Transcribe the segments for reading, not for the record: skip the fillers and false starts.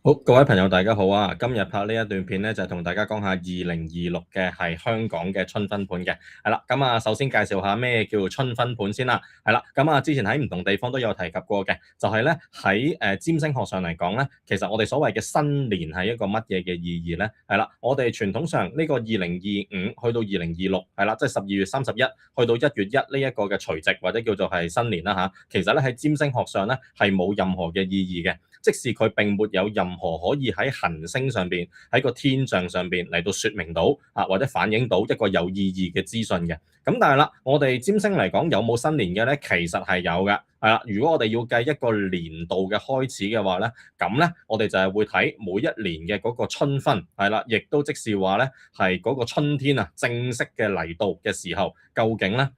好，各位朋友大家好啊！今日拍呢一段片咧，就同大家講下2026嘅係香港嘅春分盤嘅，係啦。咁啊，首先介紹下咩叫做春分盤先啦，係啦。咁啊，之前喺唔同地方都有提及過嘅，就係咧喺占星學上嚟講咧，其實我哋所謂嘅新年係一個乜嘢嘅意義咧？係啦，我哋傳統上呢個2025去到2026係啦，即係12月31去到1月1呢一個嘅除夕或者叫做係新年啦嚇。其實咧喺占星學上咧係冇任何嘅意義嘅。即使佢並沒有任何可以喺行星上邊喺個天象上邊嚟到説明到啊，或者反映到一個有意義嘅資訊嘅。咁但係啦，我哋占星嚟講有冇新年嘅咧？其實係有嘅，係啦。如果我哋要計一個年度嘅開始嘅話咧，咁咧我哋就係會睇每一年嘅嗰個春分，係啦，亦都即是話咧係嗰個春天啊正式嘅嚟到嘅時候，究竟咧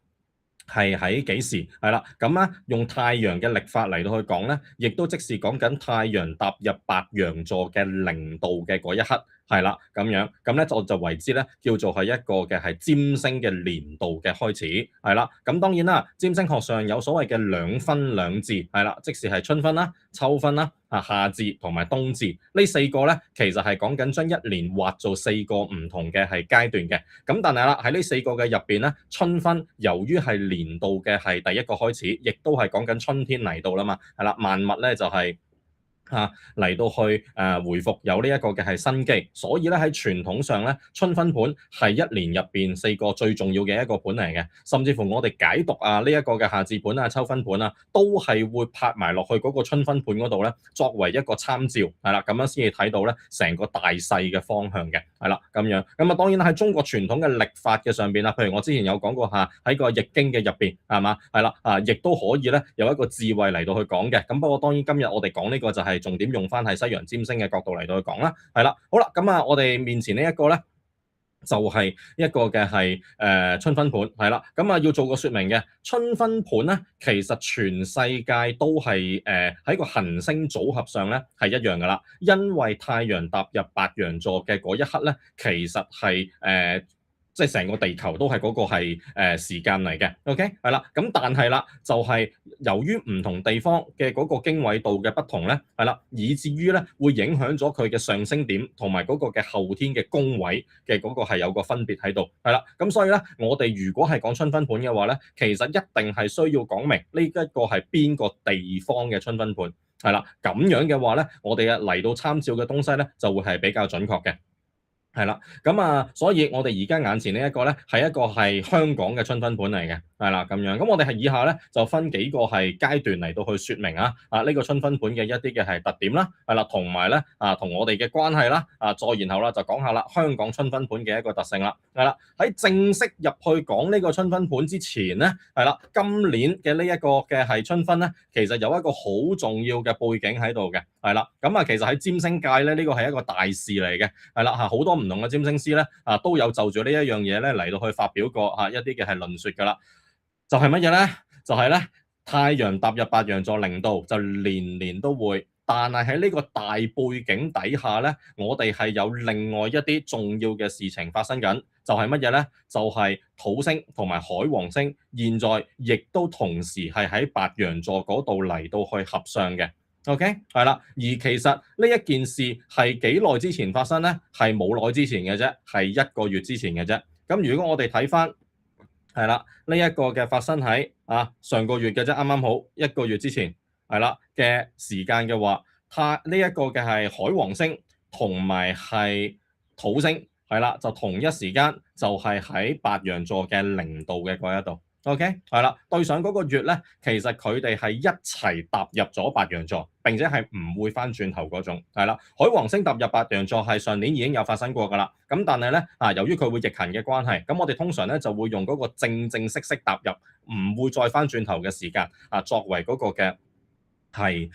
係喺幾時？係啦，咁咧用太陽嘅曆法嚟到去講咧，亦都即是講緊太陽踏入白羊座嘅零度嘅嗰一刻，係啦，咁樣，咁咧我就為之咧叫做係一個嘅係占星嘅年度嘅開始，係啦。咁當然啦，占星學上有所謂嘅兩分兩至，係啦，即是係春分啦、秋分啦、夏至同埋冬至呢四個咧，其實係講緊將一年劃做四個唔同嘅係階段嘅。咁但係啦，喺呢四個嘅入邊咧，春分由於係年度嘅係第一個開始，亦都係講緊春天嚟到啦嘛，係啦，萬物咧就係嚟到去回復有呢一個嘅係生機，所以咧喺傳統上咧，春分盤係一年入邊四個最重要嘅一個盤嚟嘅，甚至乎我哋解讀呢一個嘅夏至盤啊、秋分盤啊，都係會拍埋落去嗰個春分盤嗰度咧，作為一個參照，係啦，咁樣先至睇到咧成個大勢嘅方向嘅，係啦，咁樣，咁啊當然喺中國傳統嘅曆法嘅上邊啦，譬如我之前有講過下喺個易經嘅入邊係嘛，係啦亦都可以咧有一個智慧嚟到去講嘅，咁不過當然今日我哋講呢個就係重點用翻係西洋占星嘅角度嚟到去講啦，係啦，好啦，咁我哋面前呢一個咧。就係一個嘅係春分盤，係啦，咁要做個説明嘅春分盤咧，其實全世界都係喺個行星組合上咧係一樣噶啦，因為太陽踏入白羊座嘅嗰一刻咧，其實係即係成個地球都係嗰個係時間嚟嘅，OK 係啦，咁但係啦，就係由於唔同地方嘅嗰個經緯度嘅不同咧，係啦，以至於咧會影響咗佢嘅上升點同埋嗰個嘅後天嘅宮位嘅嗰個係有個分別喺度，係啦，咁所以咧，我哋如果係講春分盤嘅話咧，其實一定係需要講明呢一個係邊個地方嘅春分盤，係啦，咁樣嘅話咧，我哋嚟到參照嘅東西咧就會係比較準確嘅。係啦，咁所以我哋而家眼前呢一個咧，係一個係香港嘅春分盤嚟嘅，係啦咁樣。咁我哋係以下咧就分幾個係階段嚟到去説明呢個春分盤嘅一啲嘅係特點啦，係啦，同埋咧同我哋嘅關係啦，再然後啦就講下啦香港春分盤嘅一個特性啦，係啦，喺正式入去講呢個春分盤之前咧，係啦，今年嘅呢一個嘅係春分咧，其實有一個好重要嘅背景喺度嘅，係啦，咁其實喺占星界咧呢個係一個大事嚟嘅，係啦好多唔同嘅占星師咧都有就住呢一樣嘢咧嚟到去發表過一啲嘅係論説㗎啦，就係乜嘢咧？就係咧太陽踏入白羊座零度就年年都會，但係喺呢個大背景底下咧，我哋係有另外一啲重要嘅事情發生緊，就係乜嘢咧？就係土星同埋海王星現在亦都同時係喺白羊座嗰度嚟到去合相嘅。OK，係啦，而其實呢一件事係幾耐之前發生咧？係冇耐之前嘅啫，係1個月之前嘅啫。咁如果我哋睇翻係啦，呢一個嘅發生喺上個月嘅啫，啱啱好1個月之前係啦嘅時間嘅話，呢一個嘅係海王星同埋係土星係啦，就同一時間就係喺白羊座嘅0度嘅嗰一度。OK，係啦，對上嗰個月咧，其實佢哋係一齊踏入咗白羊座，並且係唔會翻轉頭嗰種，係啦。海王星踏入白羊座係上年已經有發生過㗎啦，咁但係咧由於佢會逆行嘅關係，咁我哋通常咧就會用嗰個正式踏入，唔會再翻轉頭嘅時間作為嗰個嘅係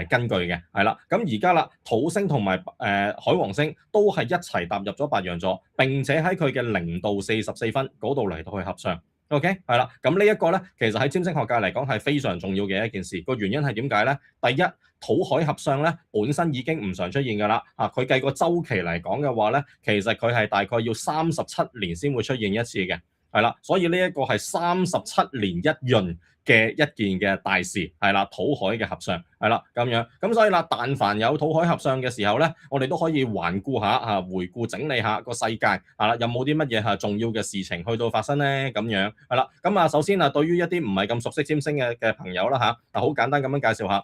根據嘅，係啦。咁而家啦，土星同埋海王星都係一齊踏入咗白羊座，並且喺佢嘅0度44分嗰度嚟到去合相。OK，係啦，咁呢一個咧，其實喺占星學界嚟講係非常重要嘅一件事。個原因係點解咧？第一，土海合相咧本身已經唔常出現㗎啦。佢計個週期嚟講嘅話咧，其實佢係大概要37年先會出現一次嘅。係啦，所以呢一個係37年一閏嘅一件嘅大事，係啦，土海嘅合相，係啦咁樣，咁所以啦，但凡有土海合相嘅時候咧，我哋都可以環顧下嚇，回顧整理下個世界，係啦，有冇啲乜嘢係重要嘅事情去到發生咧？咁樣係啦，咁啊，首先啊，對於一啲唔係咁熟悉占星嘅朋友啦嚇，好簡單咁樣介紹下，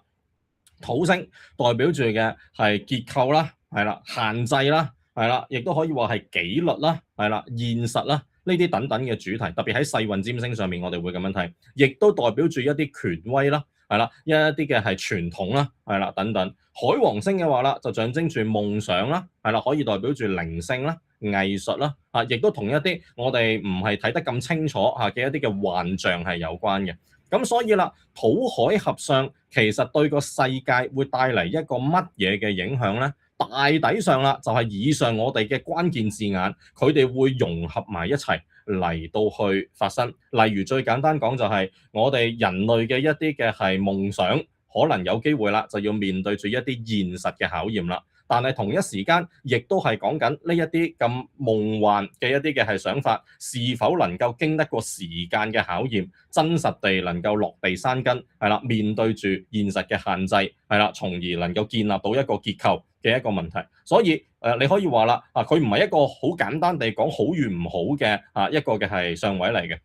土星代表住嘅係結構啦，係啦，限制啦，係啦，亦都可以話係紀律啦，係啦，現實啦。呢啲等等嘅主題，特別喺世運占星上面，我哋會咁樣睇，亦都代表住一啲權威啦，係啦，一啲嘅係傳統啦，係啦，等等。海王星嘅話啦，就象徵住夢想啦，係啦，可以代表住靈性啦、藝術啦，啊，亦都同一啲我哋唔係睇得咁清楚嚇嘅一啲嘅幻象係有關嘅。咁所以啦，土海合相其實對個世界會帶嚟一個乜嘢嘅影響咧？大抵上啦，就係以上我哋嘅關鍵字眼，佢哋會融合埋一齊嚟到去發生。例如最簡單講就係我哋人類嘅一啲嘅係夢想，可能有機會啦，就要面對住一啲現實嘅考驗啦。但係同一時間，亦都係講緊呢一啲咁夢幻嘅一啲嘅係想法，是否能夠經得過時間嘅考驗，真實地能夠落地生根，係啦，面對住現實嘅限制，係啦，從而能夠建立到一個結構嘅一個問題。所以你可以話啦，佢唔係一個好簡單地講好與唔好嘅一個嘅係相位嚟嘅。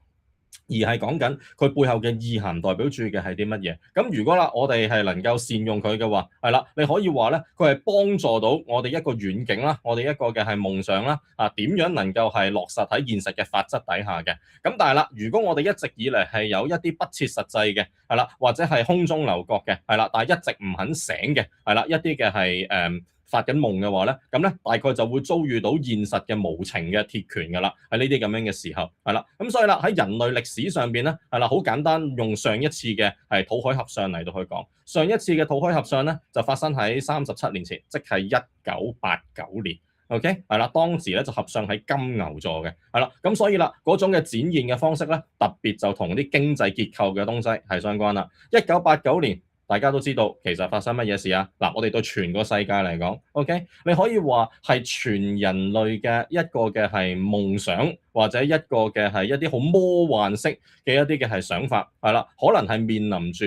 而係講緊佢背後嘅意涵代表住嘅係啲乜嘢？咁如果啦，我哋係能夠善用佢嘅話，係啦，你可以話咧，佢係幫助到我哋一個遠景啦，我哋一個嘅係夢想啦，點樣能夠係落實喺現實嘅法則底下嘅？咁但係啦，如果我哋一直以嚟係有一啲不切實際嘅，係啦，或者係空中樓閣嘅，係啦，但係一直唔肯醒嘅，係啦，一啲嘅係發緊夢嘅話咧，咁咧大概就會遭遇到現實嘅無情嘅鐵拳㗎啦，喺呢啲咁樣嘅時候，係啦，咁所以啦喺人類歷史上邊咧，係啦，好簡單用上一次嘅係土海合相嚟到去講，上一次嘅土海合相咧就發生喺37年前，即係1989年。OK，係啦，當時咧就合相喺金牛座嘅，係啦，咁所以啦，嗰種嘅展現嘅方式咧，特別就同啲經濟結構嘅東西係相關啦。1989年。大家都知道其實發生乜嘢事啊？嗱，我哋對全個世界嚟講，OK，你可以話係全人類嘅一個嘅係夢想，或者一個嘅係一啲好魔幻式嘅一啲嘅係想法，係啦，可能係面臨住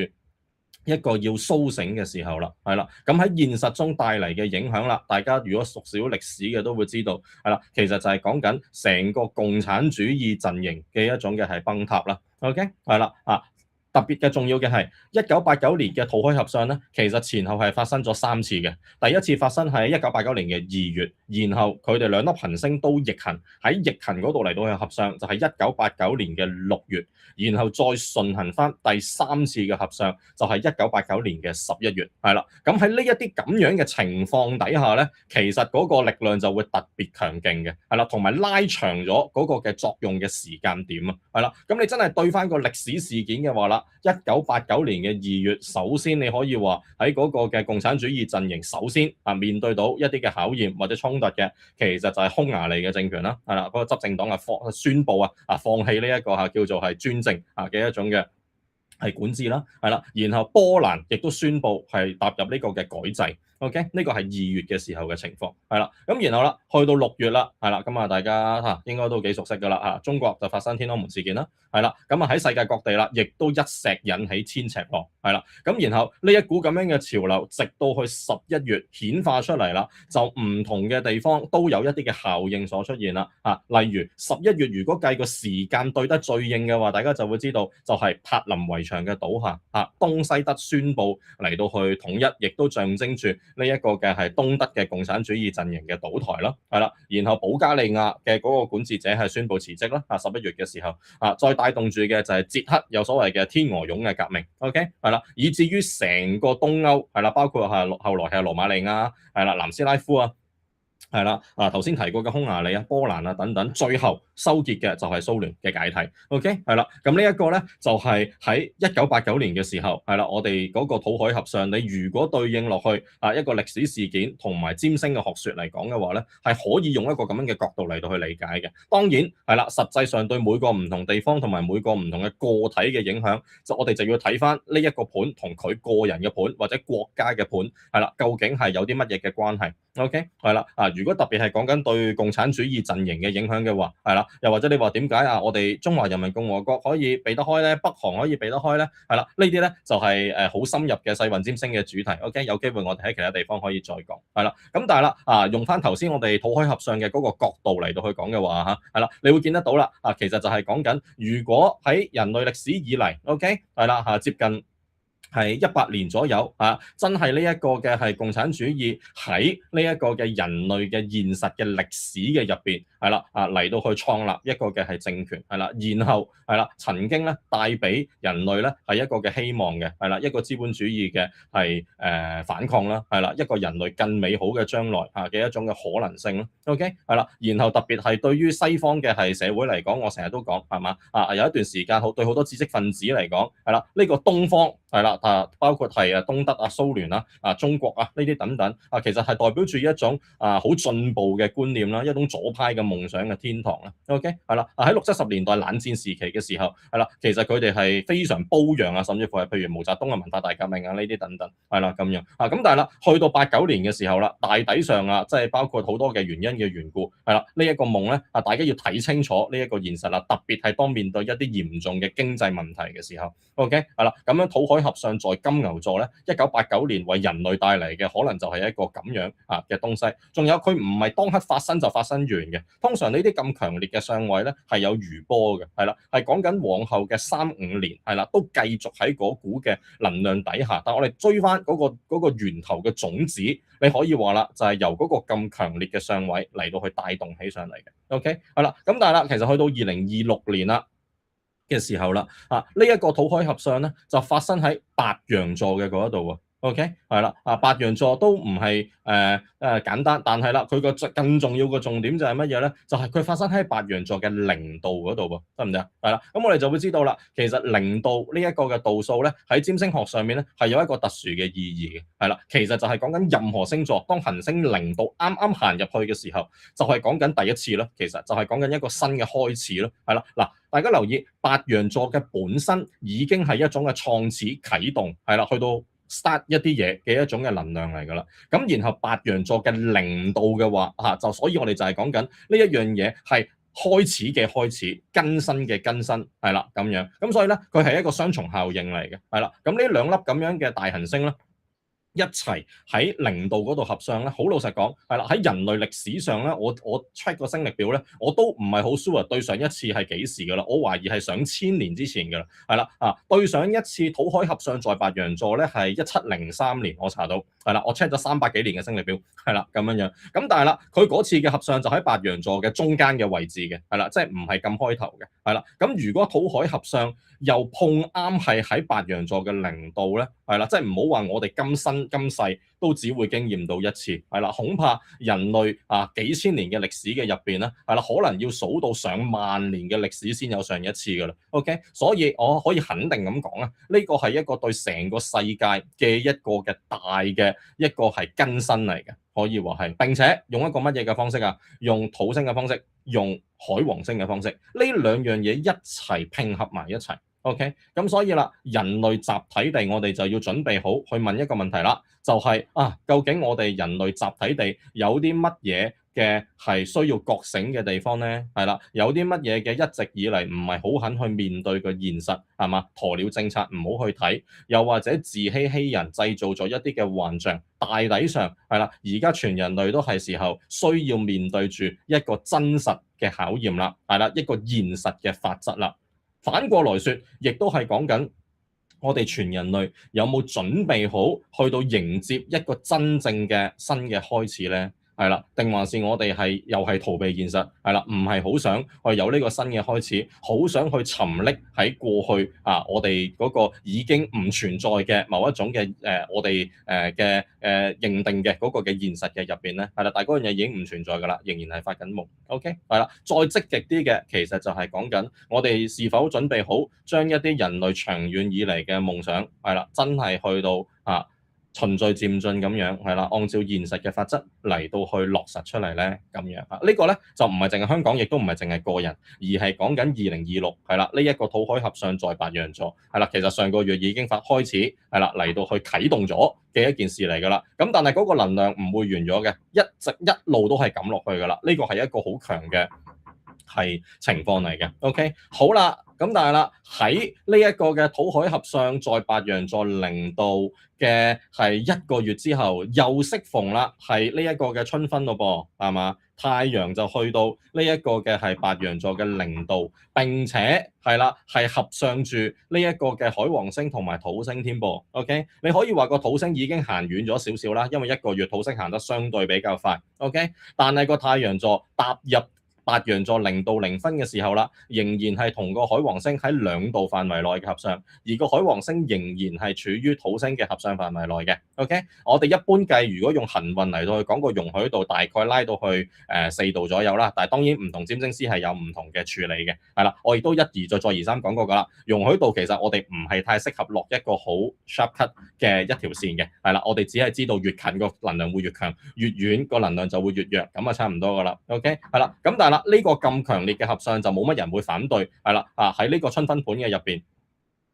一個要甦醒嘅時候啦，係啦，咁喺現實中帶嚟嘅影響啦，大家如果熟少歷史嘅都會知道，係啦，其實就係講緊成個共產主義陣營嘅一種嘅係崩塌啦，OK，係啦，特別嘅重要嘅係1989年嘅土海合相咧，其實前後係發生咗3次嘅。第一次發生喺1989年嘅2月，然後佢哋兩粒行星都逆行喺逆行嗰度嚟到去合相，就係1989年嘅6月，然後再順行翻第3次嘅合相，就係1989年嘅11月，係啦。咁喺呢一啲咁樣嘅情況底下咧，其實嗰個力量就會特別強勁嘅，係啦，同埋拉長咗嗰個嘅作用嘅時間點啊，係啦。咁你真係對翻個歷史事件嘅話啦。1989年嘅2月，首先你可以話喺嗰個嘅共產主義陣營，首先面對到一啲嘅考驗或者衝突嘅，其實就係匈牙利嘅政權啦，係啦，嗰個執政黨宣布放棄呢一個叫做係專政嘅一種嘅係管治啦，係啦，然後波蘭亦都宣布係踏入呢個嘅改制。OK，呢個係2月嘅時候嘅情況，係啦，咁然後啦，去到6月啦，係啦，咁大家應該都幾熟悉㗎啦，中國就發生天安門事件啦，係啦，咁喺世界各地啦，亦都一石引起千尺浪，係啦，咁然後呢一股咁樣嘅潮流，直到去11月顯化出嚟啦，就唔同嘅地方都有一啲嘅效應所出現啦，例如11月如果計個時間對得最應嘅話，大家就會知道就係柏林圍牆嘅倒下，東西德宣布嚟到去統一，亦都象徵住呢一個嘅係東德嘅共產主義陣營嘅倒台啦，係啦，然後保加利亞嘅嗰個管治者係宣布辭職啦，11月嘅時候，再帶動住嘅就係捷克有所謂嘅天鵝絨嘅革命 ，OK， 係啦，以至於成個東歐係啦，包括係後來係羅馬尼亞係啦、南斯拉夫係啦，頭先提過嘅匈牙利波蘭等等，最後收結嘅就係蘇聯嘅解體。OK， 係啦，咁呢一個咧就係喺1989年嘅時候，係啦，我哋嗰個土海合相，你如果對應落去一個歷史事件同埋占星嘅學説嚟講嘅話咧，係可以用一個咁樣嘅角度嚟到去理解嘅。當然係啦，實際上對每個唔同地方同埋每個唔同嘅個體嘅影響，我哋就要睇翻呢一個盤同佢個人嘅盤或者國家嘅盤係啦，究竟係有啲乜嘢嘅關係？ OK，係啦，如果特別係講緊對共產主義陣營嘅影響嘅話，係啦，又或者你話點解我哋中華人民共和國可以避得開咧，北韓可以避得開咧？係啦，呢啲咧就係好深入嘅世運占星嘅主題。OK，有機會我哋喺其他地方可以再講。係啦，咁但係啦，用翻頭先我哋土海合相嘅嗰個角度嚟到去講嘅話嚇，係啦，你會見得到啦，其實就係講緊如果喺人類歷史以嚟，OK，係啦，接近係100年左右真係呢一個嘅係共產主義喺呢一個嘅人類嘅現實嘅歷史嘅入邊係啦嚟到去創立一個嘅係政權係啦，然後係啦曾經咧帶俾人類咧係一個嘅希望嘅係啦，一個資本主義嘅係反抗啦係啦，一個人類更美好嘅將來嘅一種嘅可能性啦。OK 係啦，然後特別係對於西方嘅係社會嚟講，我成日都講係嘛有一段時間對好多知識分子嚟講係啦，呢個東方係啦包括係東德蘇聯啦中國呢啲等等其實係代表住一種好進步嘅觀念啦，一種左派嘅夢想嘅天堂啦。OK 係啦，喺60、70年代冷戰時期嘅時候係啦，其實佢哋係非常褒揚甚至乎係譬如毛澤東嘅文化大革命呢啲等等係啦咁樣咁但係啦，去到89年嘅時候啦，大抵上即係包括好多嘅原因嘅緣故係啦，呢一個夢咧大家要睇清楚呢一個現實啦，特別係當面對一啲嚴重嘅經濟問題嘅時候。OK 係啦，咁樣土海合相在金牛座咧，1989年為人類帶嚟嘅可能就係一個咁樣嘅東西。仲有佢唔係當刻發生就發生完嘅，通常呢啲咁強烈嘅相位咧係有餘波嘅，係啦，係講緊往後嘅3、5年係啦，都繼續喺嗰股嘅能量底下。但我哋追翻嗰個源頭嘅種子，你可以話啦，就係由嗰個咁強烈嘅相位嚟到去帶動起上嚟嘅。OK 係啦，咁但係啦，其實去到2026年啦嘅時候啦，呢一個土海合相咧就發生喺白羊座嘅嗰一度喎。OK 係啦，白羊座都唔係簡單，但係啦，佢個更重要嘅重點就係乜嘢咧？就係佢發生喺白羊座嘅0度嗰度喎，得唔得啊？係啦，咁我哋就會知道啦，其實0度呢一個嘅度數咧，喺占星學上面咧係有一個特殊嘅意義嘅，係啦，其實就係講緊任何星座當行星0度啱啱行入去嘅時候，就係講緊第一次咯，其實就係講緊一個新嘅開始咯，係啦，嗱，大家留意白羊座嘅本身已經係一種嘅創始啟動，係啦，去到start 一啲嘢嘅一種嘅能量嚟㗎啦，咁然後白羊座嘅0度嘅話就所以我哋就係講緊呢一樣嘢係開始嘅開始，更新嘅更新，係啦咁樣，咁所以咧佢係一個雙重效應嚟嘅，係啦，咁呢兩粒咁樣嘅大行星咧，一齊喺0度嗰度合相咧，好老實講係啦，喺人類歷史上咧，我 check 個星曆表咧，我都唔係好 sure 對上一次係幾時㗎啦，我懷疑係上千年之前㗎啦，係啦對上一次土海合相在白羊座咧係1703年，我查到係啦，我 check 咗300幾年嘅星曆表係啦咁樣樣，咁但係啦，佢嗰次嘅合相就喺白羊座嘅中間嘅位置嘅，係啦，即係唔係咁開頭嘅，係啦，咁如果土海合相又碰啱係喺白羊座嘅0度咧，係啦，即係唔好話我哋今生今世都只會經驗到一次，係啦，恐怕人類幾千年嘅歷史嘅入邊咧，係啦，可能要數到上萬年嘅歷史先有上一次㗎啦。OK，所以我可以肯定咁講啦，呢個係一個對成個世界嘅一個嘅大嘅一個係更新嚟嘅，可以話係。並且用一個乜嘢嘅方式用土星嘅方式，用海王星嘅方式，呢兩樣嘢一齊拼合埋一齊。OK，咁所以啦，人類集體地，我哋就要準備好去問一個問題啦，就係究竟我哋人類集體地有啲乜嘢嘅係需要覺醒嘅地方咧？係啦，有啲乜嘢嘅一直以嚟唔係好肯去面對個現實，係嘛？鴕鳥政策唔好去睇，又或者自欺欺人，製造咗一啲嘅幻象。大抵上係啦，而家全人類都係時候需要面對住一個真實嘅考驗啦，係啦，一個現實嘅法則啦。反過來說，亦都係講緊我哋全人類有冇準備好去到迎接一個真正嘅新嘅開始咧？係啦，定還是我哋又係逃避現實？係啦，唔係好想去有呢個新嘅開始，好想去沉溺喺過去我哋嗰個已經唔存在嘅某一種嘅我哋嘅認定嘅嗰個嘅現實嘅入邊咧，係啦，但係嗰樣嘢已經唔存在㗎啦，仍然係發緊夢。OK，係啦，再積極啲嘅，其實就係講緊我哋是否準備好將一啲人類長遠以嚟嘅夢想，係啦，真係去到循序漸進咁樣，係啦，按照現實嘅法則嚟到去落實出嚟咧，咁樣啊，呢個咧就唔係淨係香港，亦都唔係淨係個人，而係講緊2026係啦，呢一個土海合相在白羊座係啦，其實上個月已經開始係啦嚟到去啟動咗嘅一件事嚟㗎啦。咁但係嗰個能量唔會完咗嘅，一直一路都係咁落去㗎啦。呢個係一個好強嘅係情況嚟嘅。OK，好啦。咁但係啦，喺呢一個嘅土海合相在白羊座0度嘅係1個月之後，又適逢啦，係呢一個嘅春分咯噃，係嘛？太陽就去到呢一個嘅係白羊座嘅0度，並且係啦，係合相住呢一個嘅海王星同埋土星添噃。OK，你可以話個土星已經行遠咗少少啦，因為1個月土星行得相對比較快。OK，但係個太陽座踏入白羊座0度0分嘅時候啦，仍然係同個海王星喺2度範圍內嘅合相，而個海王星仍然係處於土星嘅合相範圍內嘅。OK，我哋一般計，如果用行運嚟到去講個容許度，大概拉到去4度左右啦。但係當然唔同占星師係有唔同嘅處理嘅，係啦，我亦都一而再再而三講過㗎啦。容許度其實我哋唔係太適合落一個好 sharp cut 嘅一條線嘅，係啦，我哋只係知道越近個能量會越強，越遠個能量就會越弱，咁啊差唔多㗎啦。OK，係啦，咁但係啦，呢個咁強烈嘅合相就冇乜人會反對，係啦，喺呢個春分盤嘅入邊。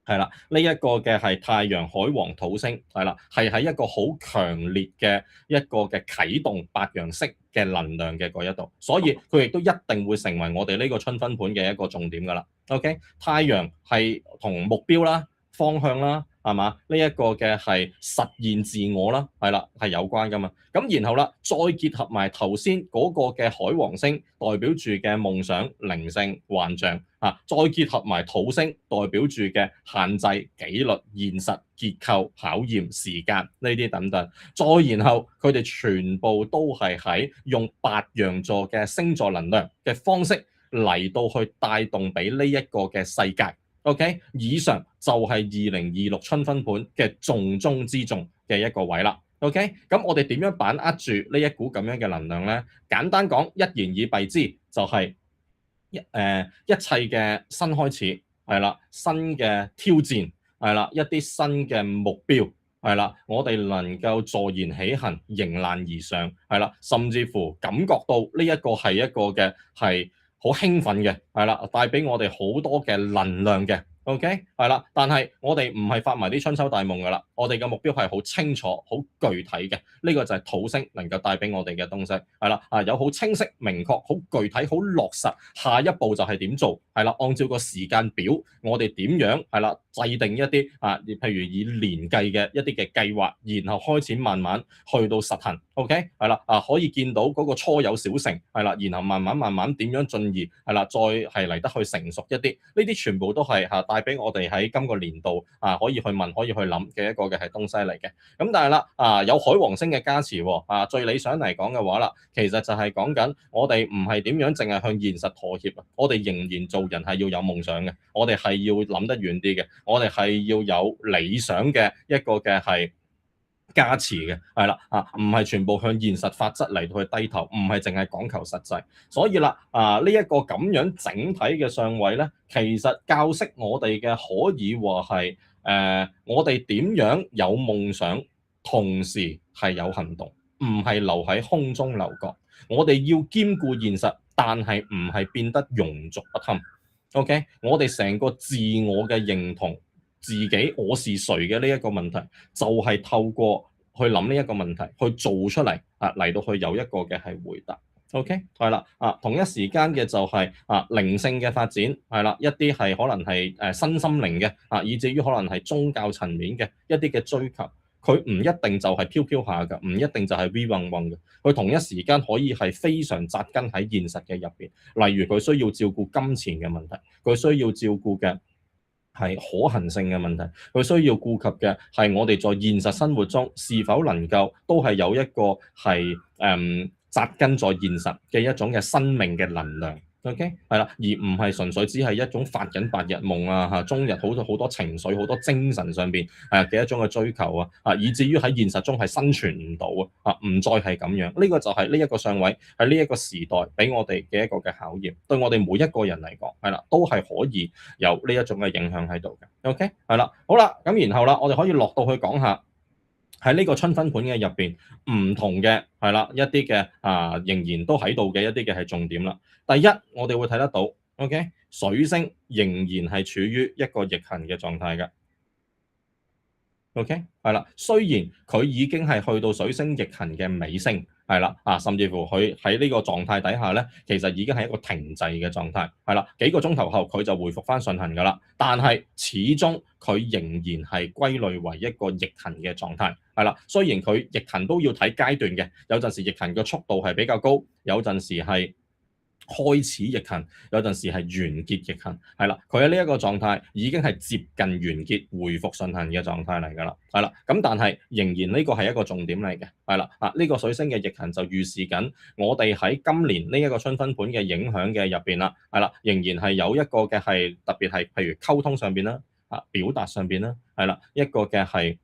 係啦，呢一個嘅係太陽、海王、土星，係啦，係喺一個好強烈嘅一個嘅啟動白羊式嘅能量嘅嗰一度，所以佢亦都一定會成為我哋呢個春分盤嘅一個重點㗎啦。OK，太陽係同目標啦、方向啦，係嘛？呢一個嘅係實現自我啦，係啦，係有關㗎嘛。咁然後啦，再結合埋頭先嗰個嘅海王星代表住嘅夢想、靈性、幻象啊，再結合埋土星代表住嘅限制、紀律、現實、結構、考驗、時間呢啲等等，再然後佢哋全部都係喺用白羊座嘅星座能量嘅方式嚟到去帶動俾呢一個嘅世界。OK， 以上就係2026春分盤嘅重中之重嘅一個位啦。OK， 咁我哋點樣把握住呢一股咁樣嘅能量呢？簡單講，一言以蔽之，就係一切嘅新開始，係啦，新嘅挑戰，係啦，一啲新嘅目標，係啦，我哋能夠坐言起行，迎難而上，係啦，甚至乎感覺到呢一個係一個嘅係好興奮嘅，係啦，帶俾我哋好多嘅能量嘅。OK， 係啦，但係我哋唔係發埋啲春秋大夢㗎啦，我哋嘅目標係好清楚、好具體嘅，呢個就係土星能夠帶俾我哋嘅東西，係啦，有好清晰、明確、好具體、好落實，下一步就係點做，係啦，按照個時間表，我哋點樣係啦，制定一啲譬如以年計嘅一啲嘅計劃，然後開始慢慢去到實行。OK， 係啦，可以見到嗰個初有小成，係啦，然後慢慢點樣進而係啦，再係嚟得去成熟一啲，呢啲全部都係帶俾我哋喺今個年度可以去問、可以去諗嘅一個嘅係東西嚟嘅。咁但係啦有海王星嘅加持喎，最理想嚟講嘅話啦，其實就係講緊我哋唔係點樣淨係向現實妥協啊，我哋仍然做人係要有夢想嘅，我哋係要諗得遠啲嘅，我哋係要有理想嘅一個嘅係加持嘅，係啦，唔係全部向現實法則嚟到去低頭，唔係淨係講求實際。所以啦，呢一個咁樣整體嘅相位咧，其實教識我哋嘅可以話係我哋點樣有夢想，同時係有行動，唔係留喺空中樓閣。我哋要兼顧現實，但係唔係變得庸俗不堪。OK， 我哋成個自我嘅認同。自己我是誰嘅呢一個問題，就係透過去諗呢一個問題，去做出嚟嚟到去有一個嘅係回答。OK， 係啦，同一時間嘅就係靈性嘅發展，係啦，一啲係可能係身心靈嘅以至於可能係宗教層面嘅一啲嘅追求，佢唔一定就係飄飄下㗎，唔一定就係 V 嗡嗡嘅，佢同一時間可以係非常扎根喺現實嘅入邊。例如佢需要照顧金錢嘅問題，佢需要照顧嘅係可行性嘅問題，佢需要顧及嘅係我哋在現實生活中是否能夠都係有一個係扎根在現實嘅一種嘅生命嘅能量。OK， 係啦，而唔係純粹只係一種發緊白日夢終日好多情緒、好多精神上邊嘅一種嘅追求以至於喺現實中係生存唔到唔再係咁樣。呢個就係呢一個相位喺呢一個時代俾我哋嘅一個嘅考驗，對我哋每一個人嚟講係啦，都係可以有呢一種嘅影響喺度嘅。OK， 係啦，好啦，咁然後啦，我哋可以落到去講下喺呢個春分盤嘅入邊，唔同嘅係啦，一啲嘅仍然都喺度嘅一啲嘅係重點啦。第一，我哋會睇得到，OK，水星仍然係處於一個逆行嘅狀態嘅。OK，係啦，雖然佢已經係去到水星逆行嘅尾聲，係啦，甚至乎佢喺呢個狀態底下咧，其實已經係一個停滯嘅狀態，係啦，幾個鐘頭後佢就回復翻順行㗎啦，但係始終佢仍然係歸類為一個逆行嘅狀態，係啦，雖然佢逆行都要睇階段嘅，有陣時逆行嘅速度係比較高，有陣時係開始逆行，有陣時係完結逆行，係啦，佢喺呢一個狀態已經係接近完結、回復順行嘅狀態嚟㗎啦，係啦，咁但係仍然呢個係一個重點嚟嘅，係啦，呢個水星嘅逆行就預示緊我哋喺今年呢一個春分盤嘅影響嘅入邊啦，係啦，仍然係有一個嘅係特別係譬如溝通上邊啦，表達上邊啦，係啦，一個嘅係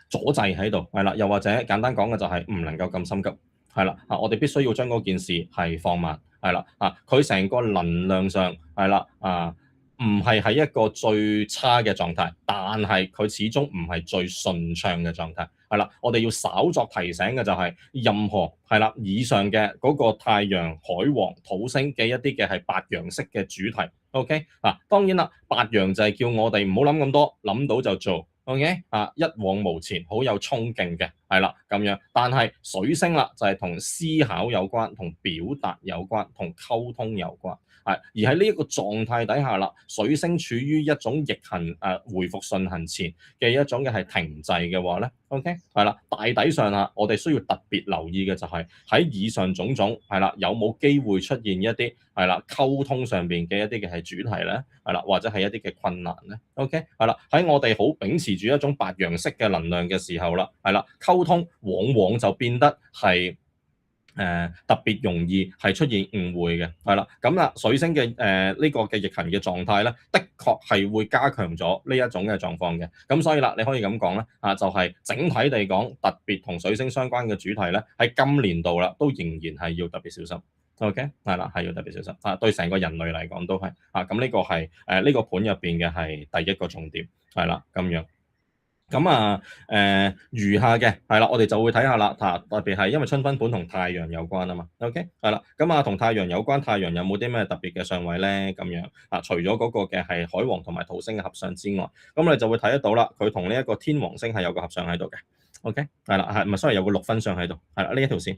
阻滯喺度，係啦，又或者簡單講嘅就係唔能夠咁心急。係啦，我哋必須要將嗰件事係放慢，係啦，佢成個能量上係啦，唔係喺一個最差嘅狀態，但係佢始終唔係最順暢嘅狀態，係啦，我哋要稍作提醒嘅就係、任何係啦以上嘅嗰個太陽、海王、土星嘅一啲嘅係白羊式嘅主題，OK，當然啦，白羊就係叫我哋唔好諗咁多，諗到就做。OK，一往無前，好有衝勁嘅，係啦咁樣。但係水星啦，就係同思考有關，同表達有關，同溝通有關。而喺呢一個狀態底下啦，水星處於一種逆行回復順行前嘅一種嘅係停滯嘅話咧，OK 係啦，大抵上啦，我哋需要特別留意嘅就係喺以上種種係啦，有冇機會出現一啲係啦溝通上邊嘅一啲嘅係主題咧，係啦，或者係一啲嘅困難咧，OK 係啦，喺我哋好秉持住一種白羊式嘅能量嘅時候啦，係啦，溝通往往就變得係特別容易係出現誤會嘅，係啦，咁啦，水星嘅呢個嘅逆行嘅狀態咧，的確係會加強咗呢一種嘅狀況嘅，咁所以啦，你可以咁講咧，就係整體地講，特別同水星相關嘅主題咧，喺今年度啦，都仍然係要特別小心。OK，係啦，係要特別小心對成個人類嚟講都係咁呢個係呢個盤入邊嘅係第一個重點，係啦，咁樣。咁餘下嘅係啦，我哋就會睇下啦，特別係因為春分盤同太陽有關啊嘛，OK，係啦，咁同太陽有關，太陽有冇啲咩特別嘅相位咧？咁樣除咗嗰個嘅係海王同埋土星嘅合相之外，咁你就會睇得到啦，佢同呢一個天王星係有個合相喺度嘅，OK，係啦，係咪所以有個6分相喺度？係啦，呢一條線。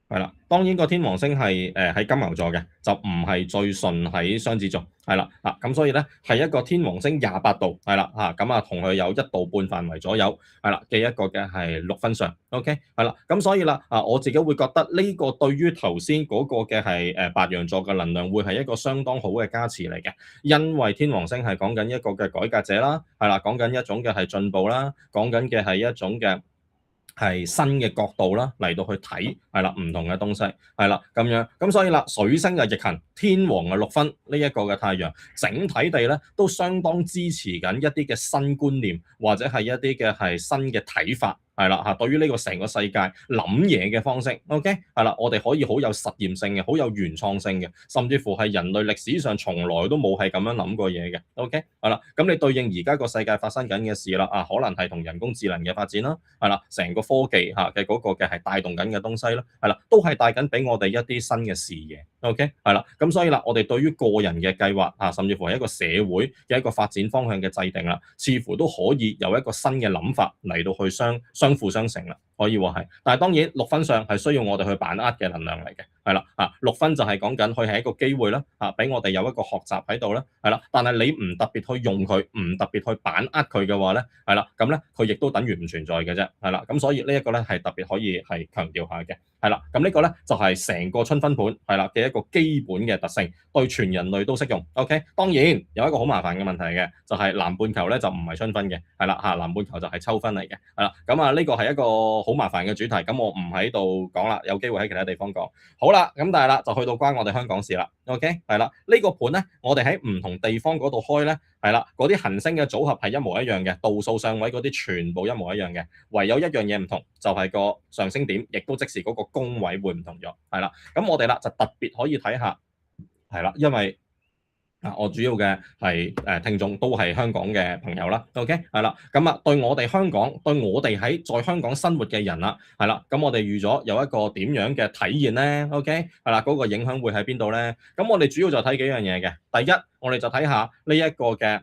係啦，當然個天王星係喺金牛座嘅，就唔係最順喺雙子座，係啦，咁所以咧係一個天王星28度，係啦，咁同佢有1度半範圍左右，係啦嘅一個嘅係6分相，OK，係啦，咁所以啦，我自己會覺得呢個對於頭先嗰個嘅係白羊座嘅能量會係一個相當好嘅加持嚟嘅，因為天王星係講緊一個嘅改革者啦，係啦，講緊一種嘅係進步啦，講緊嘅係一種嘅係新嘅角度啦，嚟到去睇係啦，唔同嘅東西係啦，咁樣咁所以啦，水星嘅逆行，天王嘅6分呢一個嘅太陽，整體地咧都相當支持緊一啲嘅新觀念，或者係一啲嘅係新嘅睇法。係啦對於呢個成個世界諗嘢嘅方式，OK 係啦，我哋可以好有實驗性嘅，好有原創性嘅，甚至乎係人類歷史上從來都冇係咁樣諗過嘢嘅，OK 係啦，咁你對應而家個世界發生緊嘅事啦，可能係同人工智能嘅發展啦，係啦，成個科技嘅嗰個嘅係帶動緊嘅東西啦，係啦，都係帶緊俾我哋一啲新嘅視野，OK 係啦，咁所以啦，我哋對於個人嘅計劃甚至乎係一個社會嘅一個發展方向嘅制定啦，似乎都可以有一個新嘅諗法嚟到去相輔相成啦，可以話係，但係當然6分上係需要我哋去把握嘅能量嚟嘅，係啦，6分就係講緊佢係一個機會啦，俾我哋有一個學習喺度啦，係啦，但係你唔特別去用佢，唔特別去把握佢嘅話咧，係啦，咁咧佢亦都等於唔存在嘅啫，係啦，咁所以呢一個咧係特別可以係強調下嘅，係啦，咁呢個咧就係成個春分盤係啦嘅一個基本嘅特性，對全人類都適用。OK，當然有一個好麻煩嘅問題嘅，就係南半球咧就唔係春分嘅，係啦南半球就係秋分嚟嘅，係啦，咁呢個係一個好麻煩嘅主題，咁我唔喺度講啦，有機會喺其他地方講。好啦，咁但係啦，就去到關我哋香港事啦。OK，係啦，呢個盤咧，我哋喺唔同地方嗰度開咧，係啦，嗰啲行星嘅組合係一模一樣嘅，度數上位嗰啲全部一模一樣嘅，唯有一樣嘢唔同，就係個上升點，亦都即是嗰個宮位會唔同咗，係啦。咁我哋啦就特別可以睇下，係啦，因為我主要嘅係聽眾都係香港嘅朋友啦，OK 係啦，咁對我哋香港，對我哋在香港生活嘅人啦，係啦，咁我哋預咗有一個點樣嘅體驗咧，OK 係啦，嗰個影響會喺邊度咧？咁我哋主要就睇幾樣嘢嘅，第一我哋就睇下呢一個嘅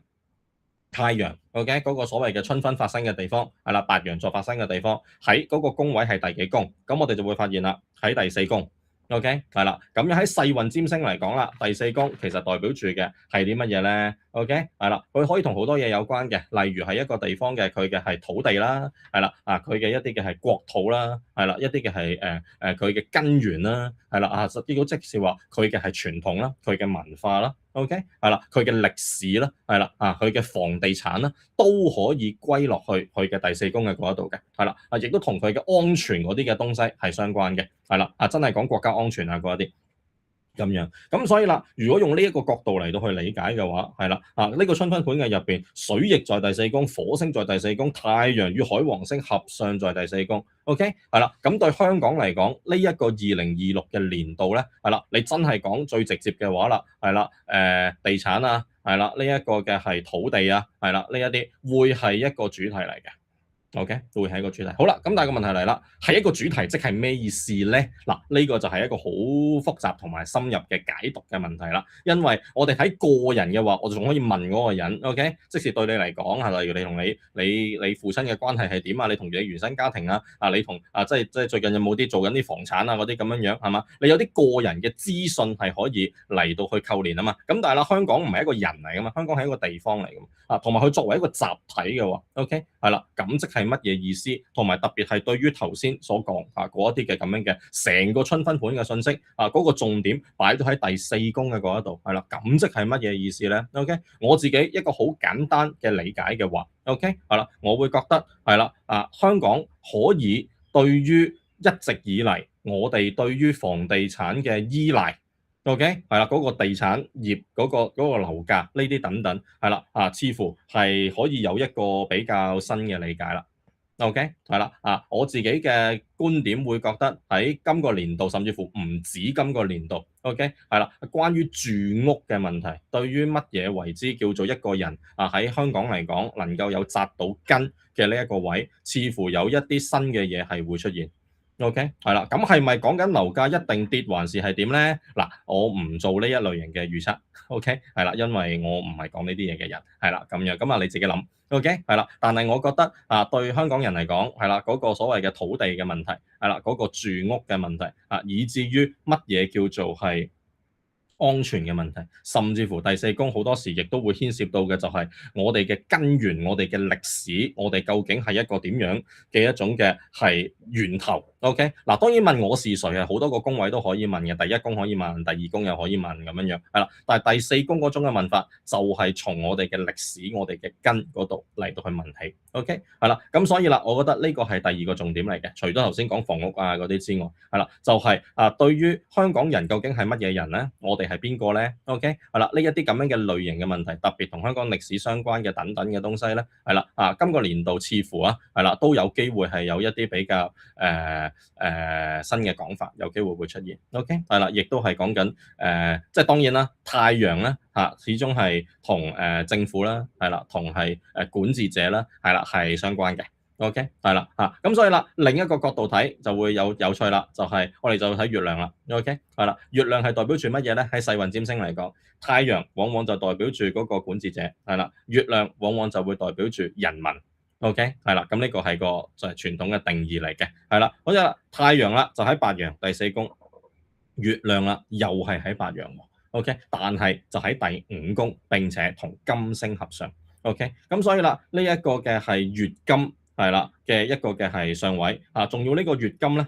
太陽，OK 嗰個所謂嘅春分發生嘅地方係啦，白羊座發生嘅地方喺嗰個宮位係第幾宮？咁我哋就會發現啦，喺第四宮。OK，係啦，咁樣喺世運占星嚟講啦，第四宮其實代表住嘅係啲乜嘢咧？OK，係啦，佢可以同好多嘢有關嘅，例如係一個地方嘅佢嘅係土地啦，係啦，佢嘅一啲嘅係國土啦，係啦，一啲嘅係佢嘅根源啦，係啦，實際即是話佢嘅係傳統啦，佢嘅文化啦。OK，係啦，佢嘅歷史啦，係啦，佢嘅房地產啦，都可以歸落去佢嘅第四宮嘅嗰一度嘅，係啦，亦都同佢嘅安全嗰啲嘅東西係相關嘅，係啦，真係講國家安全啊嗰一啲。咁樣，咁所以啦，如果用呢一個角度嚟到去理解嘅話，係啦，呢個春分盤嘅入邊，水逆在第四宮，火星在第四宮，太陽與海王星合相在第四宮，OK，係啦，咁對香港嚟講，呢一個2026嘅年度咧，係啦，你真係講最直接嘅話啦，係啦，地產啊，係啦，呢一個嘅係土地啊，係啦，呢一啲會係一個主題嚟嘅。OK，都會係一個主題。好啦，咁但係個問題嚟啦，係一個主題即係咩意思咧？嗱，呢個就係一個好複雜同埋深入嘅解讀嘅問題啦。因為我哋睇個人嘅話，我仲可以問嗰個人，OK，即使對你嚟講係例如你同你父親嘅關係係點啊？你同你原生家庭啊，你同即係最近有冇啲做緊啲房產啊嗰啲咁樣樣係嘛？你有啲個人嘅資訊係可以嚟到去扣連啊嘛。咁但係啦，香港唔係一個人嚟噶嘛，香港係一個地方嚟噶嘛。同埋佢作為一個集體嘅話，OK，係啦，咁即係乜嘢意思？同埋特別係對於頭先所講嗰一啲嘅咁樣嘅成個春分盤嘅信息嗰個重點擺咗喺第四宮嘅嗰一度，係啦，咁即係乜嘢意思咧？OK，我自己一個好簡單嘅理解嘅話，OK，係啦，我會覺得係啦，香港可以對於一直以嚟我哋對於房地產嘅依賴。OK，係啦，嗰個地產業嗰個樓價呢啲等等，係啦，似乎係可以有一個比較新嘅理解啦。OK，係啦，我自己嘅觀點會覺得喺今個年度，甚至乎唔止今個年度，OK，係啦，關於住屋嘅問題，對於乜嘢為之叫做一個人喺香港嚟講能夠有紮到根嘅呢一個位，似乎有一啲新嘅嘢係會出現。OK，係啦，咁係咪講緊樓價一定跌，還是係點咧？嗱，我唔做呢一類型嘅預測。OK，係啦，因為我唔係講呢啲嘢嘅人，係啦，咁樣，咁你自己諗。OK，係啦，但係我覺得對香港人嚟講，係啦，嗰個所謂嘅土地嘅問題，係啦，嗰個住屋嘅問題，以至於乜嘢叫做係安全嘅問題，甚至乎第四宮好多時亦都會牽涉到嘅就係我哋嘅根源、我哋嘅歷史，我哋究竟係一個點樣嘅一種嘅係源頭。OK，嗱，當然問我是誰係好多個宮位都可以問嘅，第一宮可以問，第二宮又可以問咁樣樣，係啦。但係第四宮嗰種嘅問法就係從我哋嘅歷史、我哋嘅根嗰度嚟到去問起。OK，係啦，咁所以啦，我覺得呢個係第二個重點嚟嘅，除咗頭先講房屋嗰啲之外，係啦，就係對於香港人究竟係乜嘢人咧？我哋係邊個咧 ？OK，係啦，呢一啲咁樣嘅類型嘅問題，特別同香港歷史相關嘅等等嘅東西咧，係啦，今個年度似乎係啦，都有機會係有一啲比較新嘅講法，有機會會出現。OK，係啦，亦都係講緊即係當然啦，太陽咧始終係同政府啦，係啦，同係管治者啦，係啦，係相關嘅。OK，係啦，咁所以啦，另一個角度睇就會有趣啦，就係我哋就睇月亮啦。OK，係啦，月亮係代表住乜嘢咧？喺世運占星嚟講，太陽往往就代表住嗰個管治者，係啦，月亮往往就會代表住人民。OK，係啦，咁呢個係個就係傳統嘅定義嚟嘅，係啦，好似啦，太陽啦就喺白羊第四宮，月亮啦又係喺白羊，OK，但係就喺第五宮，並且同金星合相，OK，咁所以啦，呢一個嘅係月金係啦嘅一個嘅係上位，仲要呢個月金咧。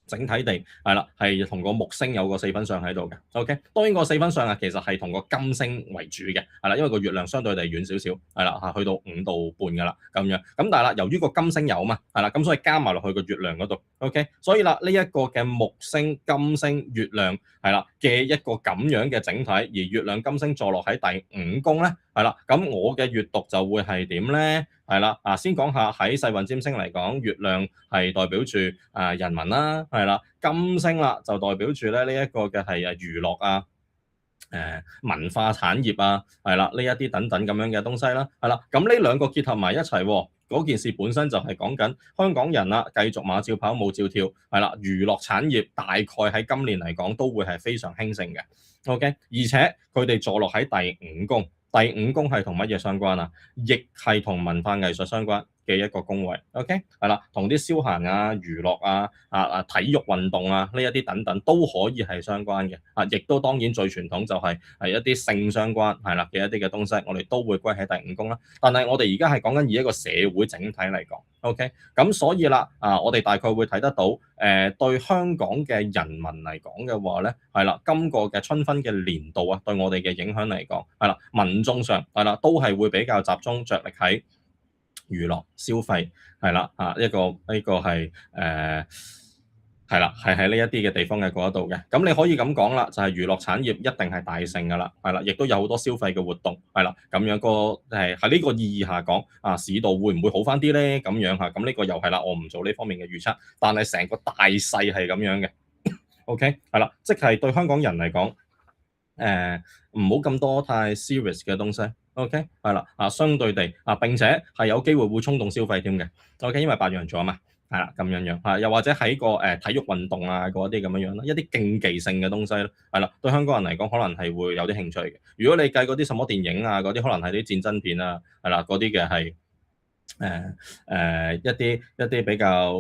整體地係啦，係同個木星有個四分相喺度嘅。OK，當然個四分相其實係同個金星為主嘅，係啦，因為個月亮相對地遠少少，係啦，去到5度半㗎啦，咁樣。咁但係啦，由於個金星有嘛，係啦，咁所以加埋落去個月亮嗰度。OK，所以啦，呢一個嘅木星、金星、月亮係啦嘅一個咁樣嘅整體，而月亮金星坐落喺第五宮咧，係啦，咁我嘅閱讀就會係點咧？係啦，先講下喺世運占星嚟講，月亮係代表住人民啦，係啦，金星啦就代表住咧呢一個嘅係娛樂文化產業啊，係啦，呢一啲等等咁樣嘅東西啦，係啦，咁呢兩個結合埋一齊喎，嗰件事本身就係講緊香港人啦，繼續馬照跑，舞照跳，係啦，娛樂產業大概喺今年嚟講都會係非常興盛嘅，OK，而且佢哋坐落喺第五宮，第五宮係同乜嘢相關啊？亦係同文化藝術相關嘅一個宮位，OK，係啦，同啲消閒啊、娛樂啊、體育運動啊呢一啲等等都可以係相關嘅，亦都當然最傳統就係一啲性相關係啦嘅一啲嘅東西，我哋都會歸喺第五宮啦。但係我哋而家係講緊以一個社會整體嚟講，OK，咁所以啦，我哋大概會睇得到，對香港嘅人民嚟講嘅話咧，係啦，今個嘅春分嘅年度啊，對我哋嘅影響嚟講，係啦，民眾上係啦，都係會比較集中着力喺娛樂消費係啦，呢個係係啦，係喺呢一啲嘅地方嘅嗰一度嘅。咁你可以咁講啦，就係娛樂產業一定係大盛㗎啦，係啦，亦都有好多消費嘅活動係啦，咁樣個喺呢個意義下講，市道會唔會好翻啲咧？咁樣嚇，咁呢個又係啦，我唔做呢方面嘅預測，但係成個大勢係咁樣嘅。OK，係啦，即係對香港人嚟講，唔好咁多太 serious 嘅東西。OK，係啦，相對地並且係有機會會衝動消費添嘅。OK，因為白羊座啊嘛，係啦，咁樣樣又或者喺個體育運動啊嗰啲咁樣樣啦，一啲競技性嘅東西咧，係啦，對香港人嚟講可能係會有啲興趣嘅。如果你計嗰啲什麼電影啊嗰啲，可能係啲戰爭片啊，係啦，嗰啲嘅係。一啲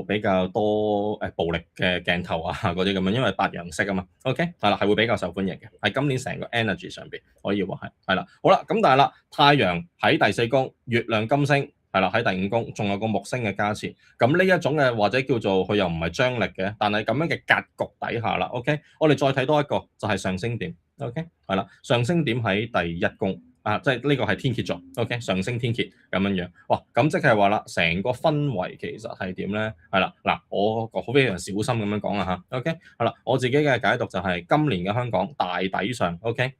比較多暴力嘅鏡頭啊嗰啲咁樣，因為白羊色啊嘛，OK 係啦，係會比較受歡迎嘅，喺今年成個 energy 上邊可以話係啦，好啦，咁但係啦，太陽喺第四宮，月亮金星係啦喺第五宮，仲有個木星嘅加持，咁呢一種嘅或者叫做佢又唔係張力嘅，但係咁樣嘅格局底下啦，OK，我哋再睇多一個就係上升點 ，OK 係啦，上升點喺第一宮。即係呢個係天蠍座 ，OK，上升天蠍咁樣樣，哇，咁即係話啦，成個氛圍其實係點咧？係啦，嗱，我好非常小心咁樣講啊嚇，OK，係啦，我自己嘅解讀就係今年嘅香港大抵上，OK，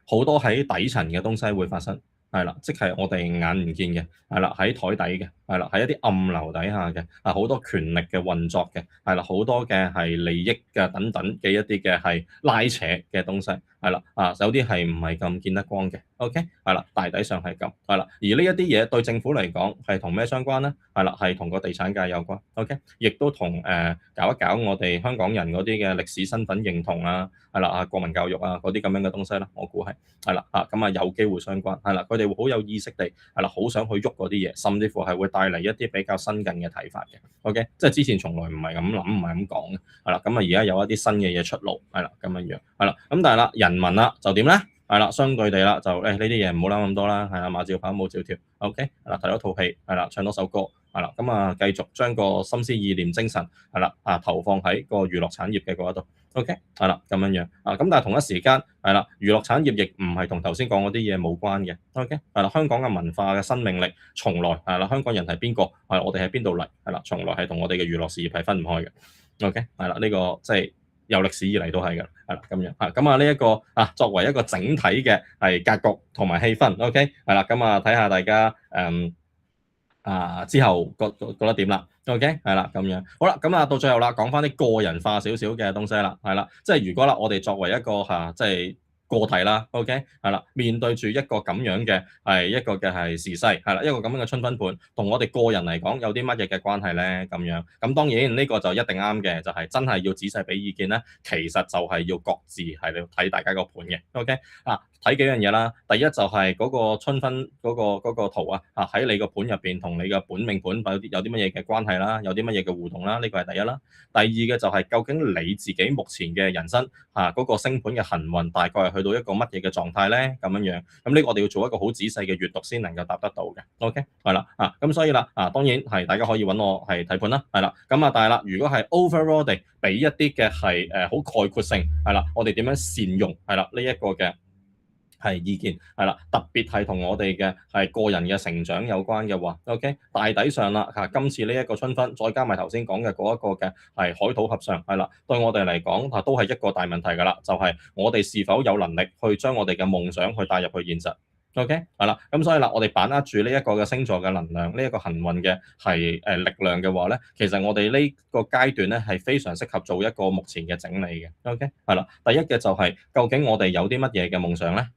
好多喺底層嘅東西會發生。係啦，即係我哋眼唔見嘅，係啦，喺台底嘅，係啦，喺一啲暗流底下嘅，好多權力嘅運作嘅，係啦，好多嘅係利益嘅等等嘅一啲嘅係拉扯嘅東西，係啦，有啲係唔係咁見得光嘅，OK，係啦，大體上係咁，係啦，而呢一啲嘢對政府嚟講係同咩相關咧？係啦，係同個地產界有關，OK，亦都同搞一搞我哋香港人嗰啲嘅歷史身份認同啊，係啦，國民教育啊嗰啲咁樣嘅東西啦，我估係啦，咁有機會相關，係啦，佢哋會好有意識地係啦，好想去喐嗰啲嘢，甚至乎係會帶嚟一啲比較新近嘅睇法嘅，OK，即係之前從來唔係咁諗，唔係咁講嘅，係啦，咁而家有一啲新嘅嘢出爐，係啦，咁樣樣，係啦，咁但係啦，人民啦就點咧？係啦，相對地啦，就呢啲嘢唔好諗咁多啦，係啦，馬照跑，舞照跳，OK，係啦，睇多套戲，係啦，唱多首歌，係啦，咁繼續將個心思意念精神係啦，投放喺個娛樂產業嘅嗰一度，OK，係啦，咁樣樣，咁但係同一時間係啦，娛樂產業亦唔係同頭先講嗰啲嘢冇關嘅，OK，係啦，香港嘅文化嘅生命力，從來係啦，香港人係邊個？係我哋喺邊度嚟？係啦，從來係同我哋嘅娛樂事業係分唔開嘅，OK，係啦，呢個即係。有歷史以嚟都係㗎，係啦咁樣咁呢一個作為一個整體嘅係格局同埋氣氛，OK 係啦，咁睇下大家之後覺得點啦，OK 係啦咁樣，好啦，咁到最後啦，講翻啲個人化少少嘅東西啦，係啦，即係如果啦，我哋作為一個即係個體啦 ，OK 係啦，面對住一個咁樣嘅係一個嘅係時勢，係啦，一個咁樣嘅春分盤，同我哋個人嚟講有啲乜嘢嘅關係咧？咁樣咁當然呢個就一定啱嘅，就係真係要仔細俾意見咧。其實就係要各自係要睇大家個盤嘅，OK 睇幾樣嘢啦。第一就係嗰個春分嗰個圖喺你個盤入邊同你嘅本命盤有啲乜嘢嘅關係啦，有啲乜嘢嘅互動啦，呢個係第一啦。第二嘅就係究竟你自己目前嘅人生嗰個星盤嘅行運大概係去到一個乜嘢嘅狀態咧？咁樣樣咁呢個我哋要做一個好仔細嘅閱讀先能夠答得到嘅。OK 係啦咁所以啦當然係大家可以揾我係睇盤啦，係啦咁但係啦，如果係 overall 地俾一啲嘅係好概括性係啦，我哋點樣善用係啦呢一個嘅係意見係啦，特別係同我哋嘅係個人嘅成長有關嘅話 ，OK 大抵上啦今次呢一個春分，再加埋頭先講嘅嗰一個嘅係海土合相係啦，對我哋嚟講都係一個大問題㗎啦，就係我哋是否有能力去將我哋嘅夢想去帶入去現實。OK，係啦，咁所以啦，我哋把握住呢一個嘅星座嘅能量，呢一個幸運嘅係力量嘅話咧，其實我哋呢個階段咧係非常適合做一個目前嘅整理嘅。OK，係啦，第一嘅就係究竟我哋有啲乜嘢嘅夢想咧？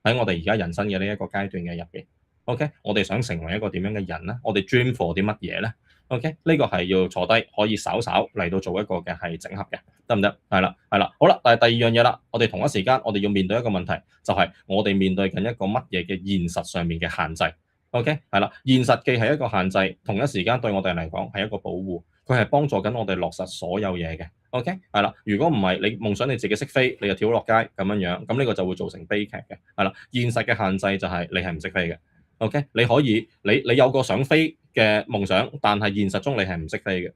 喺我哋而家人生嘅呢一個階段嘅入邊，OK，我哋想成為一個點樣嘅人咧？我哋 dream for 啲乜嘢咧？OK，呢個係要坐低可以稍稍嚟到做一個嘅係整合嘅，得唔得？係啦，係啦，好啦，但係第二樣嘢啦，我哋同一時間我哋要面對一個問題，就係我哋面對緊一個乜嘢嘅現實上面嘅限制。OK，係啦，現實既係一個限制，同一時間對我哋嚟講係一個保護，佢係幫助緊我哋落實所有嘢嘅。OK，係啦，如果唔係你夢想你自己識飛，你就跳落街咁樣樣，咁呢個就會造成悲劇嘅。係啦，現實嘅限制就係你係唔識飛嘅。OK，你可以你有個想飛嘅夢想，但係現實中你係唔識飛嘅。呢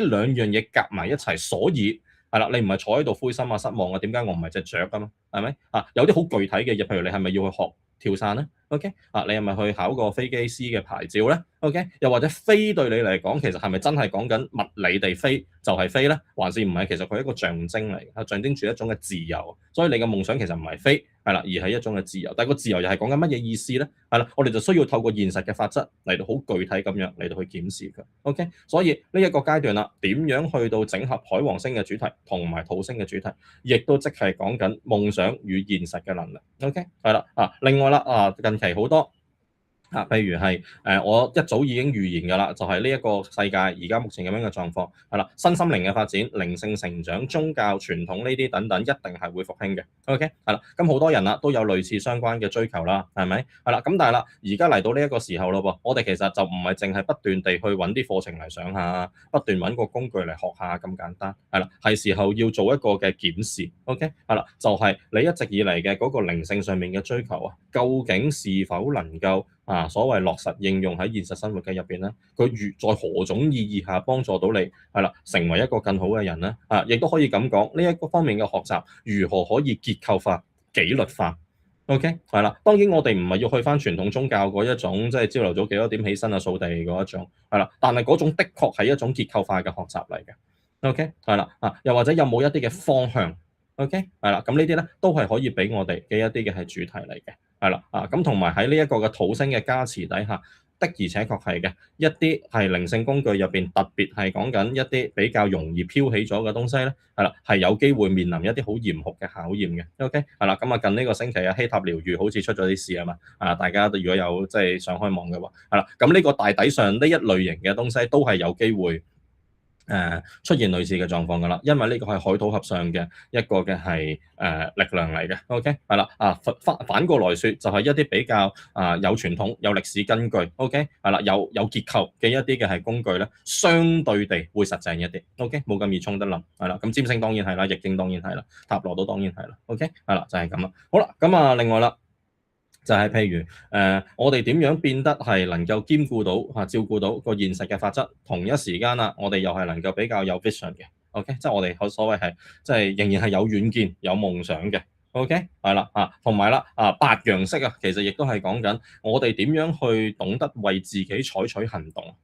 兩樣嘢夾埋一齊，所以係啦，你唔係坐喺度灰心啊、失望啊，點解我唔係隻雀啊嘛？係咪啊？有啲好具體嘅嘢，譬如你係咪要去學跳傘咧？OK，啊，你係咪去考個飛機師嘅牌照咧？OK，又或者飛對你嚟講，其實係咪真係講緊物理地飛就係飛咧？還是唔係？其實佢係一個象徵嚟嘅，象徵住一種嘅自由。所以你嘅夢想其實唔係飛，係啦，而係一種嘅自由。但係個自由又係講緊乜嘢意思咧？係啦，我哋就需要透過現實嘅法則嚟到好具體咁樣嚟到去檢視佢。OK，所以呢一個階段啦，點樣去到整合海王星嘅主題同埋土星嘅主題，亦都即係講緊夢想與現實嘅能力。OK，係啦，另外啦，近期好多。譬如係我一早已經預言㗎啦，就係呢一個世界而家目前咁樣嘅狀況係啦，身心靈嘅發展、靈性成長、宗教傳統呢啲等等，一定係會復興嘅。OK，係啦，咁好多人啦都有類似相關嘅追求啦，係咪？係啦，咁但係啦，而家嚟到呢一個時候咯噃，我哋其實就唔係淨係不斷地去揾啲課程嚟上下，不斷揾個工具嚟學下咁簡單，係啦，係時候要做一個嘅檢視。OK，係啦，就係你一直以嚟嘅嗰個靈性上面嘅追求啊，究竟是否能夠所謂落實應用喺現實生活嘅入邊咧，佢如在何種意義下幫助到你係啦，成為一個更好嘅人咧？亦都可以咁講，呢一個方面嘅學習如何可以結構化、紀律化？OK，係啦，當然我哋唔係要去返傳統宗教嗰一種，即係朝頭早幾多點起身啊、掃地嗰一種，係啦，但係嗰種的確係一種結構化嘅學習嚟嘅。OK，係啦，又或者有冇一啲嘅方向？OK，係啦，咁呢啲咧都係可以俾我哋嘅一啲嘅係主題嚟嘅。係啦，咁同埋喺呢一個嘅土星嘅加持底下，的而且確係嘅一啲係靈性工具入邊，特別係講緊一啲比較容易飄起咗嘅東西咧，係啦，係有機會面臨一啲好嚴酷嘅考驗嘅。OK，係啦，咁近呢個星期希塔療癒好似出咗啲事啊嘛，大家如果有即係上開網嘅話，係啦，咁呢個大抵上呢一類型嘅東西都係有機會。出現類似嘅狀況㗎啦，因為呢個係海土合相嘅一個嘅係力量嚟嘅。OK，係啦，反過來説就係一啲比較有傳統、有歷史根據。OK，係啦，有結構嘅一啲嘅係工具咧，相對地會實際一啲。OK，冇咁易衝得冧。係啦，咁占星當然係啦，易經當然係啦，塔羅都當然係啦。OK，係啦，就係咁啦。好啦，咁另外啦。就係譬如我哋點樣變得係能夠兼顧到照顧到個現實嘅法則，同一時間啦，我哋又係能夠比較有 vision 嘅，OK，即係我哋所謂係即係仍然係有遠見、有夢想嘅，OK，係啦同埋啦白羊式其實亦都係講緊我哋點樣去懂得為自己採取行動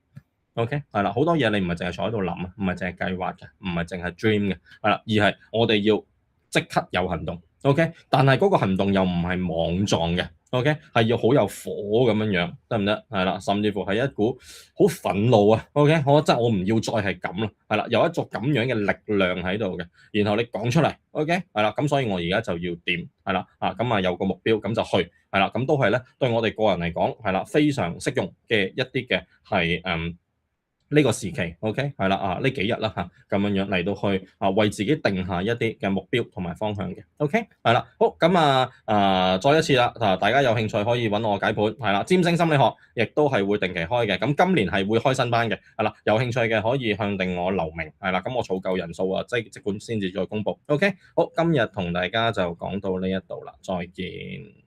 ，OK，係啦，好多嘢你唔係淨係坐喺度諗啊，唔係淨係計劃嘅，唔係淨係 dream 嘅，係啦，而係我哋要即刻有行動。OK，但係嗰個行動又唔係莽撞嘅，OK，係要好有火咁樣樣，得唔得？係啦，甚至乎係一股好憤怒啊，OK，我唔要再係咁啦，係啦，有一種咁樣嘅力量喺度嘅，然後你講出嚟，OK，係啦，咁所以我而家就要點，係啦，咁有個目標，咁就去，係啦，咁都係咧，對我哋個人嚟講，係啦，非常適用嘅一啲嘅係呢個時期，OK，係啦，呢幾日啦咁樣樣嚟到去為自己定下一啲嘅目標同埋方向嘅，OK，係啦，好咁再一次啦，大家有興趣可以揾我解盤，係啦，占星心理學亦都係會定期開嘅，咁今年係會開新班嘅，係啦，有興趣嘅可以向定我留名，係啦，咁我儲夠人數即管先至再公佈，OK，好，今日同大家就講到呢一度啦，再見。